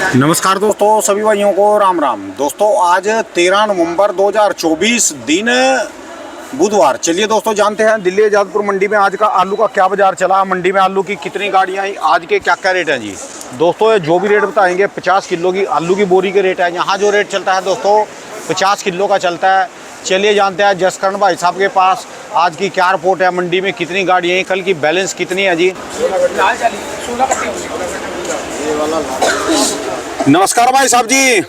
नमस्कार दोस्तों, सभी भाइयों को राम राम। दोस्तों आज 13 नवंबर 2024 दिन बुधवार। चलिए दोस्तों जानते हैं दिल्ली आजादपुर मंडी में आज का आलू का क्या बाजार चला, मंडी में आलू की कितनी गाड़ियां आई, आज के क्या क्या रेट हैं जी। दोस्तों जो भी रेट बताएंगे 50 किलो की आलू की बोरी के रेट है। यहाँ जो रेट चलता है दोस्तों 50 किलो का चलता है। चलिए जानते हैं जसकरण भाई साहब के पास आज की क्या रिपोर्ट है, मंडी में कितनी गाड़ियाँ हैं, कल की बैलेंस कितनी है जी। नमस्कार भाई साहब जी।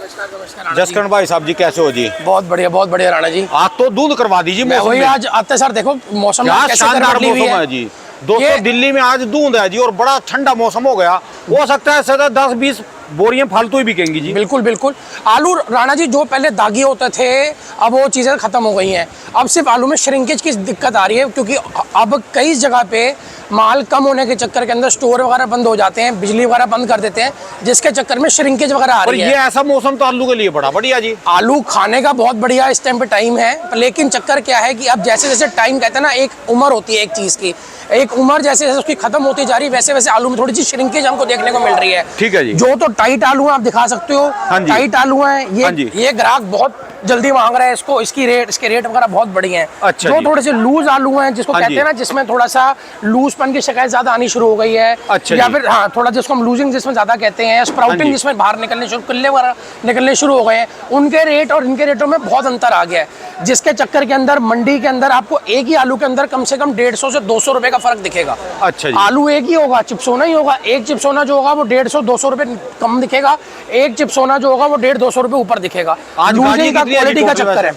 जसकरण भाई साहब जी कैसे हो जी? बहुत बढ़िया राणा जी। आज तो दूध करवा दीजिए मौसम वही में। आज आते सर देखो मौसम क्या कैसे शानदार करवट ली हुई मौसम है जी। दोस्तों दिल्ली में आज दूध है जी और बड़ा ठंडा मौसम हो गया। हो सकता है सदा 10-20 बोरियां फालतू ही बिकेंगी जी। बिल्कुल बिल्कुल। आलू राणा जी जो पहले दागी होते थे अब वो चीज़ें खत्म हो गई हैं। अब सिर्फ आलू में श्रिंकेज की दिक्कत आ रही है, क्योंकि अब कई जगह पे माल कम होने के चक्कर के अंदर स्टोर वगैरह बंद हो जाते हैं, बिजली वगैरह बंद कर देते हैं, जिसके चक्कर में श्रिंकेज वगैरह आ रही है। ये ऐसा मौसम तो आलू के लिए बड़ा बढ़िया जी। आलू खाने का बहुत बढ़िया इस टाइम पे टाइम है, लेकिन चक्कर क्या है कि अब जैसे जैसे टाइम कहते हैं ना, एक उम्र होती है एक चीज़ की, एक उम्र जैसे जैसे उसकी खत्म होती जा रही है वैसे वैसे आलू में थोड़ी सी श्रिंकेज हमको देखने को मिल रही है। ठीक है जी। जो तो टाइट आलू है आप दिखा सकते हो, टाइट आलू है ये ग्राहक बहुत जल्दी मांग रहा है इसको, इसके रेट वगैरह बहुत बढ़िया हैं। अच्छा जो थोड़े से लूज आलू हैं जिसको कहते हैं ना, जिसमें थोड़ा सा लूजपन की शिकायत ज्यादा आनी शुरू हो गई है। अच्छा या फिर हाँ थोड़ा जिसको हम लूजिंग जिसमें ज्यादा कहते हैं, स्प्राउटिंग जिसमें बाहर किल्ले वगैरह निकलने शुरू हो गए हैं, उनके रेट और इनके रेटों में बहुत अंतर आ गया है, जिसके चक्कर के अंदर मंडी के अंदर आपको एक ही आलू के अंदर कम से कम 150 से 200 रुपए का फर्क दिखेगा। अच्छा जी। आलू एक ही होगा, चिप्सोना ही होगा। एक चिप्सोना जो होगा वो 150-200 रुपए कम दिखेगा, एक चिप्सोना जो होगा वो 150-200 रुपए ऊपर दिखेगा। लूजिंग का क्वालिटी का चक्कर है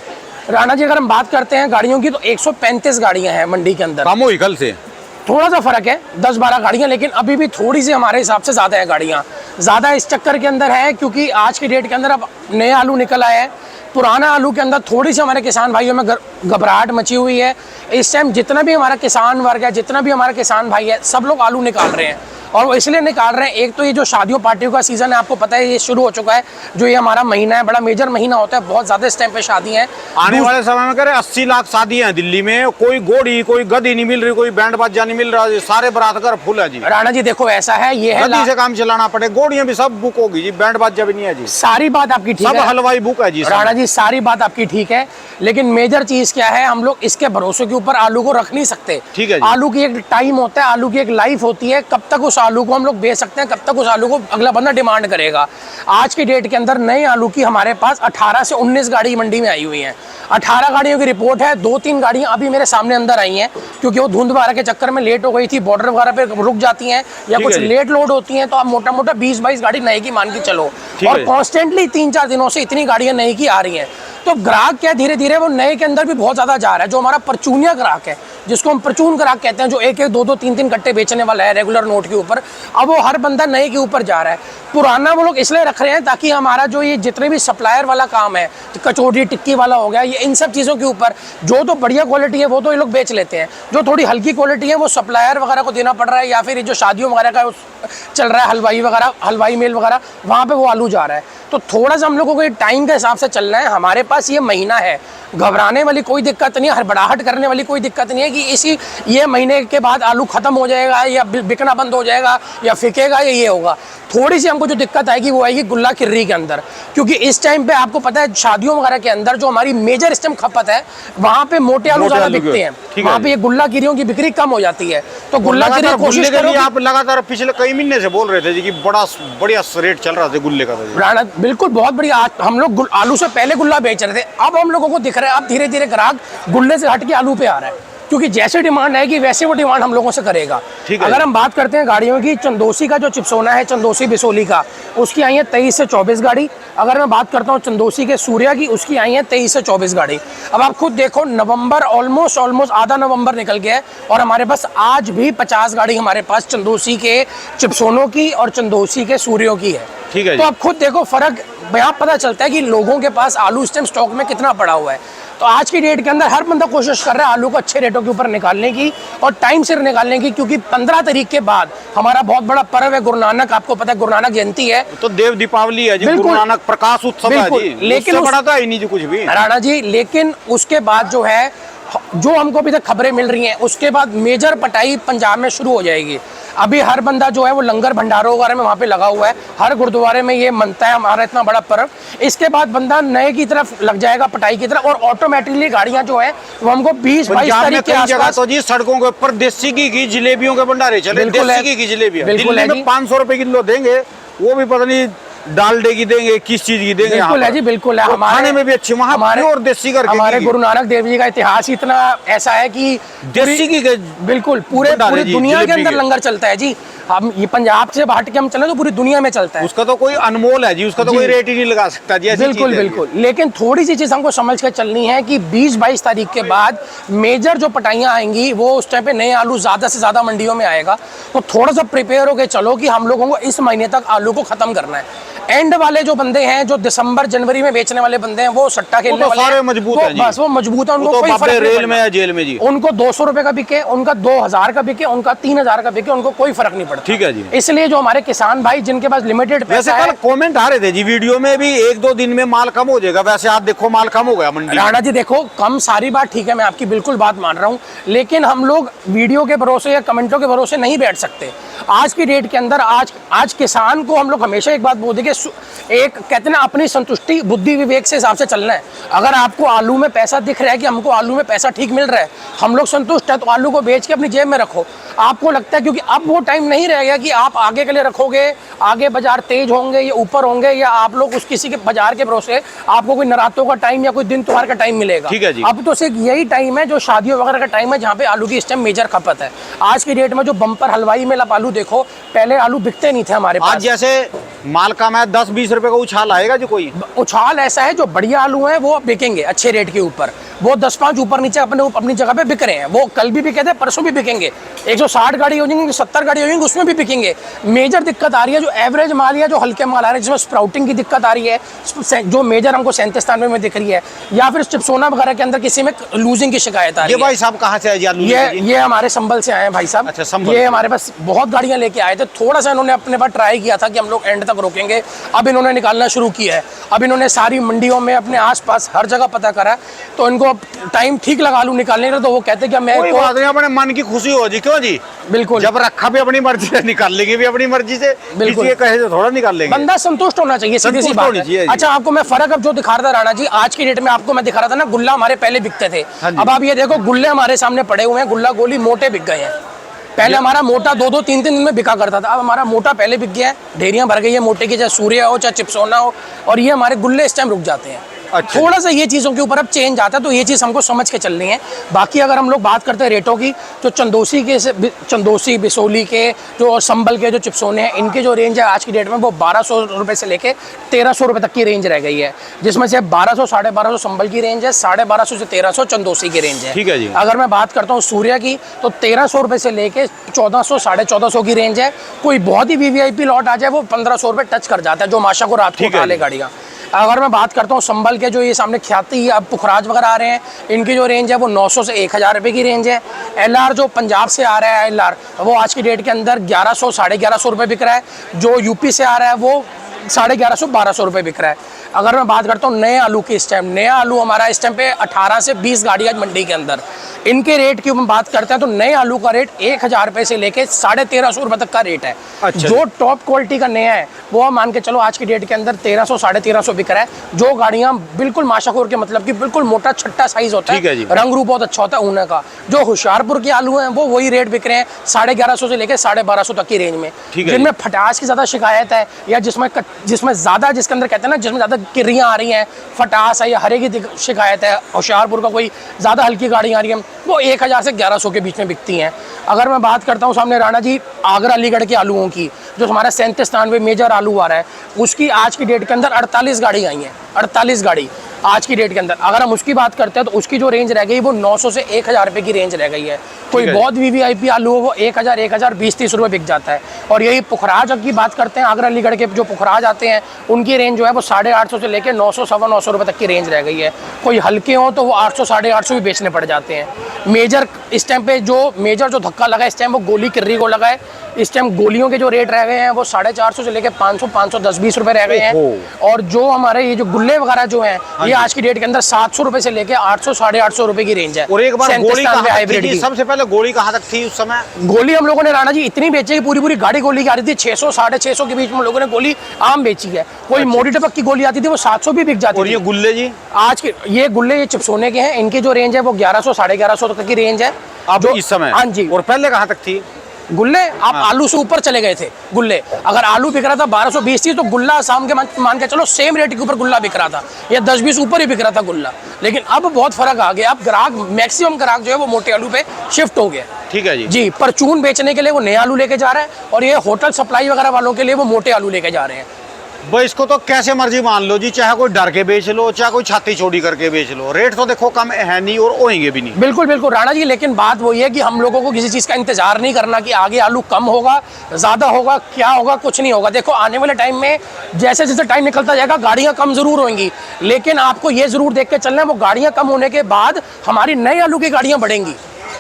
राणा जी। अगर हम बात करते हैं गाड़ियों की तो 135 गाड़ियां हैं मंडी के अंदर। कम हुई कल से, थोड़ा सा फर्क है 10-12 गाड़ियां, लेकिन अभी भी थोड़ी सी हमारे हिसाब से ज्यादा है गाड़ियां। ज्यादा इस चक्कर के अंदर है क्योंकि आज की डेट के अंदर अब नए आलू निकल आए हैं। पुराना आलू के अंदर थोड़ी सी हमारे किसान भाइयों में घबराहट मची हुई है। इस टाइम जितना भी हमारा किसान वर्ग है, जितना भी हमारा किसान भाई है, सब लोग आलू निकाल रहे हैं। और वो इसलिए निकाल रहे हैं, एक तो ये जो शादियों पार्टियों का सीजन है आपको पता है ये शुरू हो चुका है। जो ये हमारा महीना है बड़ा मेजर महीना होता है, बहुत ज्यादा इस टाइम पे शादी है। आने वाले समय में करे 80 लाख शादियां हैं दिल्ली में। कोई घोड़ी कोई गधी नहीं मिल रही, कोई बैंड बाजा नहीं मिल रहा, सारे बारात घर फुल है जी। राणा जी देखो ऐसा है, ये है गधी से काम चलाना पड़े, घोड़ियां भी सब बुक होगी जी, बैंड बाजा भी नहीं है जी। सारी बात आपकी ठीक है, सब हलवाई बुक है जी राणा जी, सारी बात आपकी ठीक है, लेकिन मेजर चीज क्या है, हम लोग इसके भरोसे के ऊपर आलू को रख नहीं सकते। ठीक है जी। आलू की एक टाइम होता है, आलू की एक लाइफ होती है, कब तक उस आलू को हम लोग बेच सकते हैं, कब तक उस आलू को अगला बंदा डिमांड करेगा। आज की डेट के अंदर नए आलू की हमारे पास 18 से 19 गाड़ी मंडी में आई हुई हैं। 18 गाड़ियों की रिपोर्ट है, 2-3 गाड़ियां अभी मेरे सामने अंदर आई हैं, क्योंकि वो धुंध वगैरह के चक्कर में लेट हो गई थी, बॉर्डर वगैरह पे रुक जाती हैं या कुछ लेट लोड होती हैं, तो आप मोटा मोटा 20-22 गाड़ी नई की मान के चलो। और कॉन्स्टेंटली 3-4 दिनों से इतनी गाड़ियां नई की आ रही हैं, तो ग्राहक क्या धीरे धीरे वो नए के अंदर भी बहुत ज्यादा जा रहा है। जो हमारा परचूनिया ग्राहक है, जिसको हम परचून ग्राहक कहते हैं, जो 1-1, 2-2, 3-3 कट्टे बेचने वाला है रेगुलर नोट के ऊपर, अब वो हर बंदा नए के ऊपर जा रहा है। पुराना वो लोग इसलिए रख रहे हैं ताकि हमारा जो ये जितने भी सप्लायर वाला काम है, कचौड़ी टिक्की वाला हो गया, ये इन सब चीज़ों के ऊपर जो तो बढ़िया क्वालिटी है वो तो ये लोग बेच लेते हैं, जो थोड़ी हल्की क्वालिटी है वो सप्लायर वगैरह को देना पड़ रहा है, या फिर ये जो शादियों वगैरह का चल रहा है हलवाई वगैरह, हलवाई मेल वगैरह, वहाँ पे वो आलू जा रहा है। तो थोड़ा सा हम लोगों को टाइम के हिसाब से चलना है। हमारे पास ये महीना है, घबराने वाली कोई दिक्कत नहीं है, हड़बड़ाहट करने वाली कोई दिक्कत नहीं है कि ये महीने के बाद आलू खत्म हो जाएगा या बिकना बंद हो जाएगा या फिकेगा या ये होगा। थोड़ी सी हमको जो दिक्कत आएगी वो आएगी गुल्ला किर्री के अंदर, क्योंकि इस टाइम पे आपको पता है शादियों वगैरह के अंदर जो हमारी मेजर इस टाइम खपत है, वहाँ पे मोटे आलू ज्यादा बिकते हैं, वहाँ पे ये गुल्ला किरियों की बिक्री कम हो जाती है। तो गुल्ला किरी कोशिश करो। आप लगातार पिछले कई महीने से बोल रहे थे जी कि बड़ा बढ़िया रेट चल रहा था गुल्ले का। राणा बिल्कुल बहुत बढ़िया, हम लोग आलू से पहले गुल्ला बेच रहे थे, अब हम लोगों को दिख रहा है अब धीरे धीरे ग्राहक गुल्ले से हट के आलू पे आ रहा है, क्योंकि जैसे डिमांड आएगी वैसे वो डिमांड हम लोगों से करेगा। अगर हम बात करते हैं गाड़ियों की, चंदोसी का जो चिप्सोना है, चंदोसी बिसोली का, उसकी आई है 23 से 24 गाड़ी। अगर मैं बात करता हूँ चंदोसी के सूर्या की, उसकी आई है 23 से 24 गाड़ी। अब आप खुद देखो, नवंबर ऑलमोस्ट आधा नवंबर निकल गया है और हमारे पास आज भी 50 गाड़ी हमारे पास चंदोसी के चिप्सोनों की और चंदोसी के सूर्यों की है। ठीक है। तो आप खुद देखो फर्क यहाँ पता चलता है कि लोगों के पास आलू इस टाइम स्टॉक में कितना पड़ा हुआ है। तो आज की डेट के अंदर हर बंदा कोशिश कर रहा है आलू को अच्छे रेटों के ऊपर निकालने की और टाइम सिर निकालने की, क्योंकि 15 तारीख के बाद हमारा बहुत बड़ा पर्व है गुरु नानक। आपको पता है गुरु नानक जयंती है, तो देव दीपावली है जी, गुरु नानक प्रकाश उत्सव है जी, लेकिन बड़ा तो है नहीं जी कुछ भी राणा जी। लेकिन उसके बाद जो है जो हमको अभी तक खबरें मिल रही हैं, उसके बाद मेजर पटाई पंजाब में शुरू हो जाएगी। अभी हर बंदा जो है वो लंगर भंडारों वगैरह में वहाँ पे लगा हुआ है, हर गुरुद्वारे में ये मनता है हमारा इतना बड़ा पर्व। इसके बाद बंदा नए की तरफ लग जाएगा, पटाई की तरफ, और ऑटोमेटिकली गाड़ियाँ जो है वो हमको 20-22 तारीख के आसपास तो जी सड़कों के ऊपर देसी घी जलेबियों के भंडारे चले। बिल्कुल देसी घी की जलेबियां बिल्कुल दिल्ली में 500 रुपए किलो देंगे, वो भी पता नहीं डालडे की देंगे, किस चीज की देंगे। बिल्कुल है जी, बिल्कुल है। हमारे खाने में भी अच्छी, वहाँ हमारे प्योर देसी करके हमारे गुरु नानक देव जी का इतिहास इतना ऐसा है कि देसी की बिल्कुल पूरी दुनिया के अंदर लंगर चलता है जी। हम ये पंजाब से हट के हम चले तो पूरी दुनिया में चलता है। उसका तो कोई अनमोल है जी, उसका तो कोई रेट ही नहीं लगा सकता जी। बिल्कुल बिल्कुल। लेकिन थोड़ी सी चीज हमको समझ कर चलनी है कि 20-22 तारीख के बाद मेजर जो पटाइयाँ आएंगी वो उस टाइम पे नए आलू ज्यादा से ज्यादा मंडियों में आएगा। तो थोड़ा सा प्रिपेयर होकर चलो कि हम लोगों को इस महीने तक आलू को खत्म करना है। एंड वाले जो बंदे हैं, जो दिसंबर जनवरी में बेचने वाले बंदे हैं, वो सट्टा खेलने वाले सारे मजबूत हैं जी। बस वो मजबूत है, उनको तो कोई फर्क नहीं रेल में या जेल में जी। उनको 200 रुपए का बिके, उनका 2000 का बिके, उनका 3000 का बिके, उनको कोई फर्क नहीं पड़ता। ठीक है जी। इसलिए जो हमारे किसान भाई जिनके पास लिमिटेड पैसा है, कमेंट आ रहे थे जी वीडियो में भी 1-2 दिन में माल कम हो जाएगा। वैसे आप देखो माल कम हो गया मंडी। राणा जी देखो, कम सारी बात ठीक है, मैं आपकी बिल्कुल बात मान रहा हूँ, लेकिन हम लोग वीडियो के भरोसे या कमेंटों के भरोसे नहीं बैठ सकते। आज की डेट के अंदर आज किसान को हम लोग हमेशा एक बात बोलते कि एक कहते ना, अपनी संतुष्टि बुद्धि विवेक से हिसाब से चलना है। अगर आपको आलू में पैसा दिख रहा है कि हमको आलू में पैसा ठीक मिल रहा है, हम लोग संतुष्ट है, तो आलू को बेच के अपनी जेब में रखो। आपको लगता है क्योंकि अब वो टाइम नहीं रह गया कि आप आगे के लिए रखोगे, आगे बाजार तेज होंगे या ऊपर होंगे, या आप लोग उस किसी के बाजार के भरोसे आपको कोई नरातों का टाइम या कोई दिन त्योहार का टाइम मिलेगा। ठीक है जी। अब तो सिर्फ यही टाइम है जो शादियों वगैरह का टाइम है, जहाँ पे आलू की इस टाइम मेजर खपत है। आज की डेट में जो बम्पर हलवाई में आप आलू देखो, पहले आलू बिकते नहीं थे हमारे पास। आज जैसे माल का मैं 10-20 रुपए का उछाल आएगा जो कोई उछाल ऐसा है, जो बढ़िया आलू हैं वो बिकेंगे अच्छे रेट के ऊपर, वो 10-5 ऊपर नीचे अपनी जगह पे बिक रहे हैं। वो कल भी बिके थे, परसों भी बिकेंगे। 160 गाड़ी हो जाएंगी, 70 गाड़ी हो जाएंगी, उसमें भी बिकेंगे। मेजर दिक्कत आ रही है जो एवरेज माल या जो हल्के माल आ रहे हैं, जिसमें स्प्राउटिंग की दिक्कत आ रही है, जो मेजर हमको 37 में दिख रही है, या फिर चिप्सोना वगैरह के अंदर किसी में लूजिंग की शिकायत आ रही है। ये भाई साहब कहाँ से आए? ये हमारे संभल से आए हैं भाई साहब। अच्छा, संभल। ये हमारे पास बहुत गाड़ियां लेके आए थे। थोड़ा सा इन्होंने अपने पास ट्राई किया था कि हम लोग एंड तक रोकेंगे, अब इन्होंने निकालना शुरू किया है। अब इन्होंने सारी मंडियों में अपने आसपास हर जगह पता करा, तो इनको टाइम ठीक लगा आलू निकालने का। तो वो कहते कि मैं अपने मन की खुशी हो जी। क्यों जी? बिल्कुल। जब रखा भी अपनी मर्जी से, निकाल लेंगे भी अपनी मर्जी से, बिल्कुल। किसी के कहे तो थोड़ा निकाल लेंगे। बंदा संतुष्ट होना चाहिए, सीधी सी बात है। अच्छा, आपको मैं फर्क अब जो दिखा रहा था राणा जी, आज की डेट में आपको मैं दिखा रहा था ना, गुल्ला हमारे पहले बिकते थे। अब आप ये देखो, गुल्ले हमारे सामने पड़े हुए हैं, गुल्ला गोली मोटे बिक गए हैं। पहले हमारा मोटा 2-2, 3-3 दिन में बिका करता था, अब हमारा मोटा पहले बिक गया है। ढेरियां भर गई है मोटे की, चाहे सूर्य हो चाहे चिप्सोना हो, और ये हमारे गुल्ले इस टाइम रुक जाते हैं। अच्छा। थोड़ा सा ये चीज़ों के ऊपर अब चेंज आता है, तो ये चीज़ हमको समझ के चलनी है। बाकी अगर हम लोग बात करते हैं रेटों की, तो चंदोसी बिसोली के जो संभल के जो चिप्सोने हैं, इनके जो रेंज है आज की डेट में वो 1200 रुपये से लेके 1300 रुपये तक की रेंज रह गई है, जिसमें से 1200 1250 संभल की रेंज है, 1250 से 1300 चंदोसी की रेंज है। ठीक है जी। अगर मैं बात करता हूँ सूर्य की, तो 1300 रुपये से लेके 1400 1450 की रेंज है। कोई बहुत ही वीवीआईपी लॉट आ जाए वो 1500 रुपये टच कर जाता है, जो माशा को रात को उठा ले गाड़ियाँ। अगर मैं बात करता हूँ संभल के, जो ये सामने ख्याति अब पुखराज वगैरह आ रहे हैं, इनकी जो रेंज है वो 900 से 1000 रुपये की रेंज है। एलआर जो पंजाब से आ रहा है, एलआर वो आज की डेट के अंदर 1100 1150 रुपये बिक रहा है। जो यूपी से आ रहा है वो 1150 1200 रुपये बिक रहा है। अगर मैं बात करता हूँ नए आलू की, इस टाइम नया आलू हमारा इस टाइम पे 18 से 20 गाड़ी आज मंडी के अंदर। इनके रेट की हम बात करते हैं तो नए आलू का रेट 1000 रुपये से लेके 1350 रुपये तक का रेट है। अच्छा। जो टॉप क्वालिटी का नया है वो मान के चलो आज की डेट के अंदर 1300 1350 बिक रहा है। जो गाड़ियाँ बिल्कुल माशाखोर के मतलब कि बिल्कुल मोटा छट्टा साइज होता है, रंग रूप बहुत अच्छा होता है ऊना का। जो होशियारपुर के आलू हैं वो वही रेट बिक रहे हैं 1150 से लेके 1250 तक की रेंज में। जिनमें फटास की ज्यादा शिकायत है, या जिसमें ज्यादा, जिसके अंदर कहते हैं ना, जिसमें ज्यादा किर्रियाँ आ रही हैं, फटास है या हरे की शिकायत है, होशियारपुर का कोई ज्यादा हल्की गाड़ी आ रही है, वो 1000 से 1100 के बीच में बिकती हैं। अगर मैं बात करता हूँ सामने राणा जी आगरा अलीगढ़ के आलूओं की, जो हमारा 37 मेजर आलू आ रहा है, उसकी आज की डेट के अंदर 48 गाड़ी आई हैं। 48 गाड़ी आज की डेट के अंदर। अगर हम उसकी बात करते हैं तो उसकी जो रेंज रह गई वो 900 से 1000 रुपये की रेंज रह गई है। कोई बहुत वीवीआईपी आलू हो वो 1000 20-30 रुपये बिक जाता है। और यही पुखराज की बात करते हैं, आगरा अलीगढ़ के जो पुखराज आते हैं उनकी रेंज जो है वो 850 से लेकर 900 सवा 900 रुपये तक की रेंज रह गई है। कोई हल्के हों तो वो 800 850 भी बेचने पड़ जाते हैं। मेजर इस टाइम पे जो मेजर जो धक्का लगा इस टाइम वो गोली किर्री को लगा है। इस टाइम गोलियों के जो रेट रह गए हैं वो 450 से लेके 500, 510-20 रुपए रह गए हैं। और जो हमारे ये जो गुल्ले वगैरह जो हैं ये आज की डेट के अंदर 700 रुपए से लेके 800, 850 रुपए की रेंज है। और एक बार गोली हाइब्रिड की सबसे पहले गोली कहाँ तक थी उस समय? गोली हम लोगों ने राणा जी इतनी बेची है, पूरी पूरी गाड़ी गोली की आ रही थी 600, 650 के बीच में लोगों ने गोली आम बेची है। कोई मोटी टपक की गोली आती थी वो 700 भी बिक जाती और थी। ये गुल्ले जी आज के ये गुल्ले ये चिपसोने के हैं, इनकी जो रेंज है वो 1100, 1150 तक की रेंज है अब जो इस समय। हाँ जी। और पहले कहाँ तक थी गुल्ले? आप आलू से ऊपर चले गए थे गुल्ले। अगर आलू बिक रहा था 1220 थी तो गुल्ला शाम के मान के चलो सेम रेट के ऊपर गुल्ला बिक रहा था, या 10-20 ऊपर ही बिक रहा था गुल्ला। लेकिन अब बहुत फर्क आ गया, अब ग्राहक मैक्सिमम ग्राहक जो है वो मोटे आलू पे शिफ्ट हो गया। ठीक है जी। जी, परचून बेचने के लिए वो नए आलू लेके जा रहा है, और ये होटल सप्लाई वगैरह वालों के लिए वो मोटे आलू लेके जा रहे हैं। भाई इसको तो कैसे मर्जी मान लो जी, चाहे कोई डर के बेच लो, चाहे कोई छाती चौड़ी करके बेच लो, रेट तो देखो कम है नहीं और होएंगे भी नहीं। बिल्कुल बिल्कुल राणा जी, लेकिन बात वही है कि हम लोगों को किसी चीज़ का इंतजार नहीं करना कि आगे आलू कम होगा, ज़्यादा होगा, क्या होगा, कुछ नहीं होगा। देखो आने वाले टाइम में जैसे जैसे टाइम निकलता जाएगा गाड़ियाँ कम ज़रूर होंगी, लेकिन आपको ये ज़रूर देख के चलना है वो गाड़ियाँ कम होने के बाद हमारी नए आलू की गाड़ियाँ बढ़ेंगी।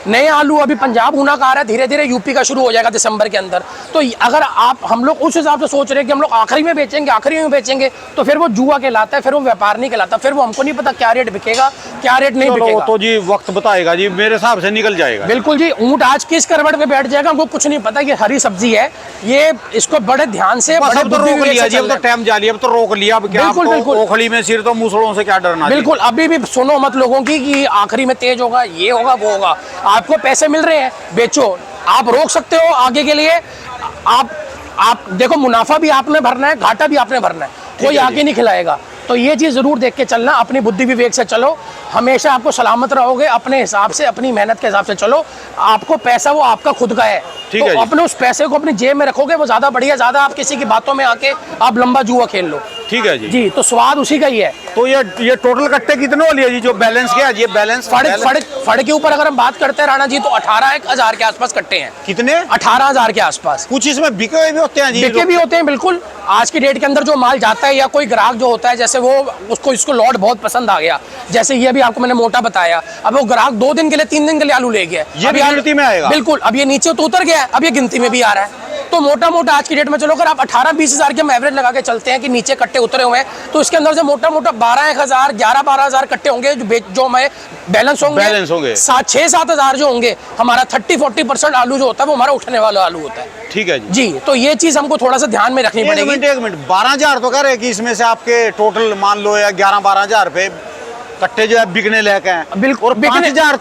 नए आलू अभी पंजाब होना का आ रहा है, धीरे धीरे यूपी का शुरू हो जाएगा दिसंबर के अंदर। तो अगर हम लोग उस हिसाब से सोच रहे हैं कि हम लोग आखिरी में बेचेंगे तो फिर वो जुआ कहलाता है, फिर वो व्यापार नहीं कहलाता, फिर वो हमको नहीं पता क्या रेट बिकेगा क्या रेट नहीं बिकेगा। तो जी वक्त बताएगा जी, मेरे हिसाब से निकल जाएगा। बिल्कुल जी, ऊंट आज किस करवट पे बैठ जाएगा हमको कुछ नहीं पता। ये हरी सब्जी है, ये इसको बड़े ध्यान से रोक लिया जी, अब तो टाइम जा लिया, अब तो रोक लिया। अब क्या ओखली में सिर तो मुसलों से क्या डरना। बिल्कुल, अभी भी सुनो मत लोगों की कि आखिरी में तेज होगा, ये होगा, वो होगा। आपको पैसे मिल रहे हैं, बेचो। आप रोक सकते हो आगे के लिए। आप देखो, मुनाफा भी आपने भरना है, घाटा भी आपने भरना है, कोई आगे नहीं खिलाएगा। तो ये चीज़ ज़रूर देख के चलना, अपनी बुद्धि विवेक से चलो, हमेशा आपको सलामत रहोगे। अपने हिसाब से, अपनी मेहनत के हिसाब से चलो। आपको पैसा वो आपका खुद का है, तो अपने उस पैसे को अपनी जेब में रखोगे वो ज़्यादा बढ़िया। ज़्यादा आप किसी की बातों में आके आप लंबा जुआ खेल लो। ठीक है जी। जी, तो स्वाद उसी का ही है। तो ये टोटल कट्टे कितने वाली है जी जो बैलेंस के? ये बैलेंस फड़ के ऊपर अगर हम बात करते हैं राणा जी तो 18,000 के आसपास कट्टे हैं। कितने? 18,000 के आसपास। कुछ इसमें बिके हुए भी होते हैं जी? बिके भी होते हैं बिल्कुल। आज की डेट के अंदर जो माल जाता है, या कोई ग्राहक जो होता है, जैसे वो इसको लॉट बहुत पसंद आ गया, जैसे ये भी आपको मैंने मोटा बताया, अब वो ग्राहक 2 दिन के लिए 3 दिन के लिए आलू ले गया, ये भी गिनती में आएगा। बिल्कुल, अब ये नीचे तो उतर गया है, अब ये गिनती में भी आ रहा है। तो मोटा मोटा आज की डेट में चलो, अगर आप 18-20 हज़ार के हम एवरेज लगा के चलते हैं कि नीचे कट्टे उतरे हुए हैं, तो इसके अंदर से मोटा मोटा 12,000, 11-12 हज़ार कट्टे होंगे जो हमें बैलेंस होंगे। 6-7 हज़ार जो होंगे, हमारा 30-40% आलू जो होता है वो हमारा उठने वाला आलू होता है। ठीक है जी। तो ये चीज हमको थोड़ा सा ध्यान में रखनी पड़ेगी। एक मिनट 12,000 तो कह रहे कि इसमें से आपके टोटल मान लो या 11-12 हज़ार पे कट्टे जो है बिकने लायक हैं। बिल्कुल, 5,000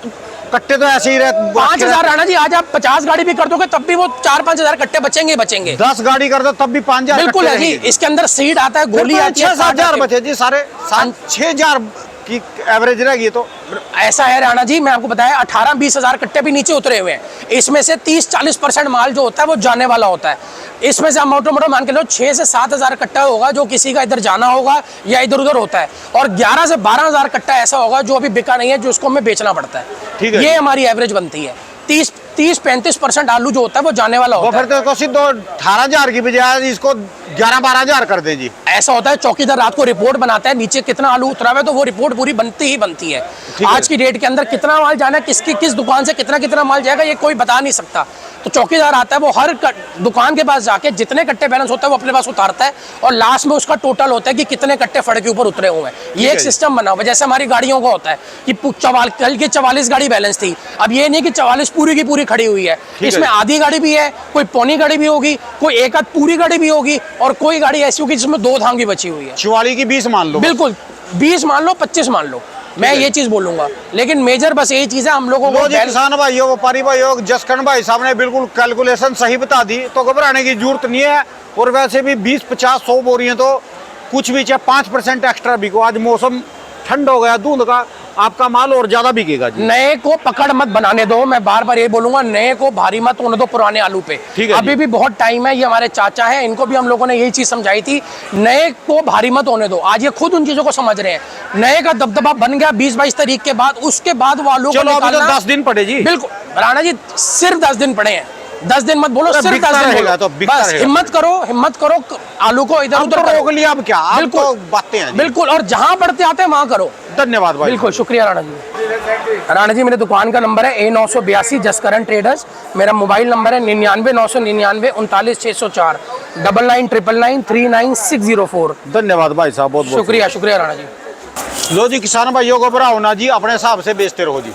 कट्टे तो ऐसे ही रहते। 5,000 राणा जी, आज आप 50 गाड़ी भी कर दोगे तब भी वो 4-5 हज़ार कट्टे बचेंगे। 10 गाड़ी कर दो तब भी 5,000। बिल्कुल है जी। इसके अंदर सीड आता है, गोली आती है, 6-7 हज़ार बचे जी, सारे 6,000 की एवरेज रहेगी। तो ऐसा है राणा जी, मैं आपको बताया 18-20 हज़ार कट्टे भी नीचे उतरे हुए हैं। इसमें से 30-40% माल जो होता है वो जाने वाला होता है। इसमें से हम मोटा मान के लो 6 से 7 हज़ार कट्टा होगा जो किसी का इधर जाना होगा या इधर उधर होता है, और 11 से 12 हज़ार कट्टा ऐसा होगा जो अभी बिका नहीं है, जो उसको हमें बेचना पड़ता है। ठीक है, ये हमारी एवरेज बनती है। 30-35% आलू जो होता है वो जाने वाला होता है। फिर तो सिर्फ 18,000 की बजाय इसको 11-12 हज़ार कर दें जी। ऐसा होता है, चौकीदार रात को रिपोर्ट बनाता है नीचे कितना आलू उतरा हुआ है, तो वो रिपोर्ट पूरी बनती ही बनती है। आज की डेट के अंदर कितना माल जाना है, किस दुकान से कितना माल जाएगा, ये कोई बता नहीं सकता। तो चौकीदार आता है, वो हर दुकान के पास जाके जितने कट्टे बैलेंस होता है वो अपने पास उतारता है, और लास्ट में उसका टोटल होता है कि कितने कट्टे फड़ के ऊपर उतरे हुए हैं। ये एक सिस्टम बना हुआ है, जैसे हमारी गाड़ियों का होता है कि कल की 44 गाड़ी बैलेंस थी, अब ये नहीं कि 44 पूरी की पूरी खड़ी हुई है। इसमें आधी गाड़ी भी है, कोई पौनी गाड़ी भी होगी, कोई एक आध पूरी गाड़ी भी होगी, और कोई गाड़ी ऐसी होगी जिसमें 2 धांग भी बची हुई है। 44 की 20 मान लो। बिल्कुल, 20 मान लो, 25 मान लो, मैं ये चीज बोलूंगा। लेकिन मेजर बस यही चीज है, हम लोगों को किसान भाइयों, व्यापारी भाइयों, जसकरण भाई साहब ने बिल्कुल कैलकुलेशन सही बता दी, तो घबराने की जरूरत नहीं है। और वैसे भी 20, 50, 100 बोरियां तो कुछ भी, चाहे 5% एक्स्ट्रा बिको। आज मौसम ठंड हो गया, धुंध का, आपका माल और ज्यादा बिकेगा जी। नए को पकड़ मत बनाने दो, मैं बार बार ये बोलूंगा, नए को भारी मत होने दो पुराने आलू पे। अभी भी बहुत टाइम है। ये हमारे चाचा हैं, इनको भी हम लोगों ने यही चीज समझाई थी, नए को भारी मत होने दो। आज ये खुद उन चीजों को समझ रहे हैं। नए का दबदबा बन गया 20-22 तारीख के बाद, उसके बाद वो आलू को निकालना। 10 दिन पड़े जी। बिल्कुल राणा जी, सिर्फ 10 दिन पड़े हैं। 10 दिन मत बोलो, अरे सिर्फ बिकता 10 दिन रहेगा बोलो। तो बिकता बस रहेगा। हिम्मत करो आलू को इधर अब उधर तो रोक लिया, अब क्या, अब बिल्कुल तो बातें हैं जी। बिल्कुल, और जहां बढ़ते आते हैं वहां करो। धन्यवाद भाई। बिल्कुल, शुक्रिया राणा जी। राणा जी मेरे दुकान का नंबर है A982 जसकरण ट्रेडर्स। मेरा मोबाइल नंबर है 99 999 39 604 99 999 39604। धन्यवाद भाई साहब, बहुत बहुत शुक्रिया शुक्रिया राणा जी। लो जी किसान भाइयों को भराओ ना जी, अपने हिसाब से बेचते रहो जी।